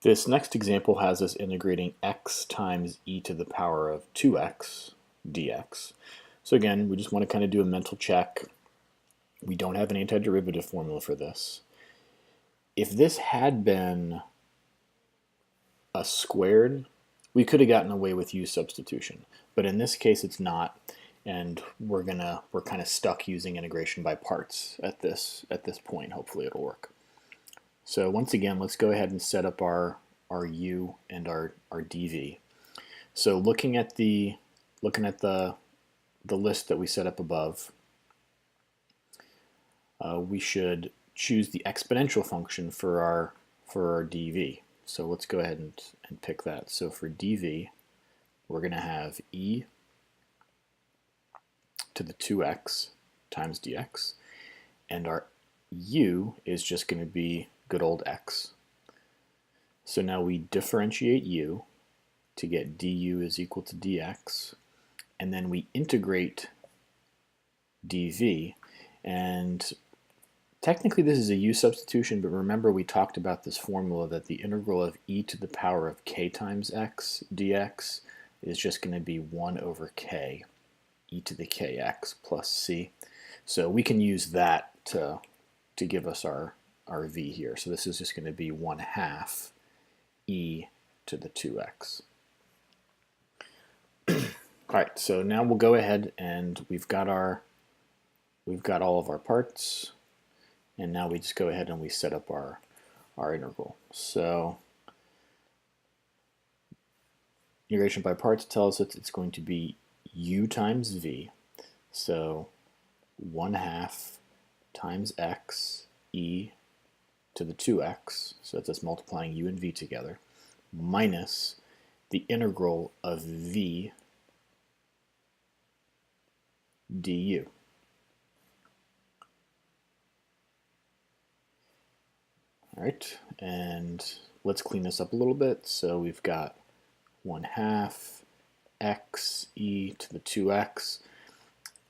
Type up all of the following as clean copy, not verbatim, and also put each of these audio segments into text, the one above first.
This next example has us integrating x times e to the power of 2x dx. So again, we just want to kind of do a mental check. We don't have an antiderivative formula for this. If this had been a squared, we could have gotten away with u substitution. But in this case, it's not, and we're kind of stuck using integration by parts at this point. Hopefully, it'll work. So once again, let's go ahead and set up our u and our dv. So looking at the list that we set up above, we should choose the exponential function for our dv. So let's go ahead and pick that. So for dv, we're going to have e to the 2x times dx, and our u is just going to be good old x. So now we differentiate u to get du is equal to dx, and then we integrate dv. And technically this is a u substitution, but remember we talked about this formula that the integral of e to the power of k times x dx is just going to be 1 over k e to the kx plus c. So we can use that to give us our v here. So this is just going to be 1/2 e to the 2x. Alright, so now we'll go ahead and we've got all of our parts, and now we just go ahead and we set up our integral. So integration by parts tells us it's going to be u times v, so 1/2 times x e to the 2x, so that's us multiplying u and v together, minus the integral of v du. All right, and let's clean this up a little bit. So we've got 1/2 x e to the 2x.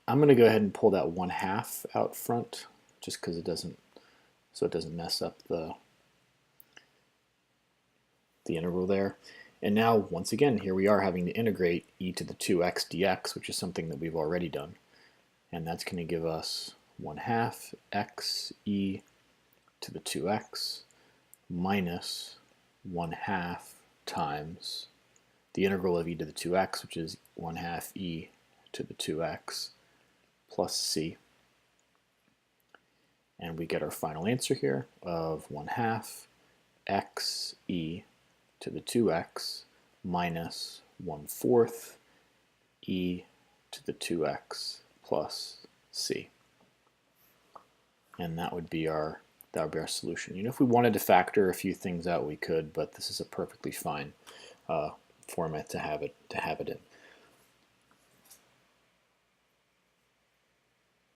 I'm going to go ahead and pull that 1/2 out front, just because it doesn't mess up the integral there. And now, once again, here we are having to integrate e to the 2x dx, which is something that we've already done. And that's going to give us 1/2 x e to the 2x minus 1/2 times the integral of e to the 2x, which is 1/2 e to the 2x plus c. And we get our final answer here of 1/2 x e to the 2x minus 1/4 e to the 2x plus c. And that would be our solution. You know, if we wanted to factor a few things out, we could, but this is a perfectly fine format to have it in.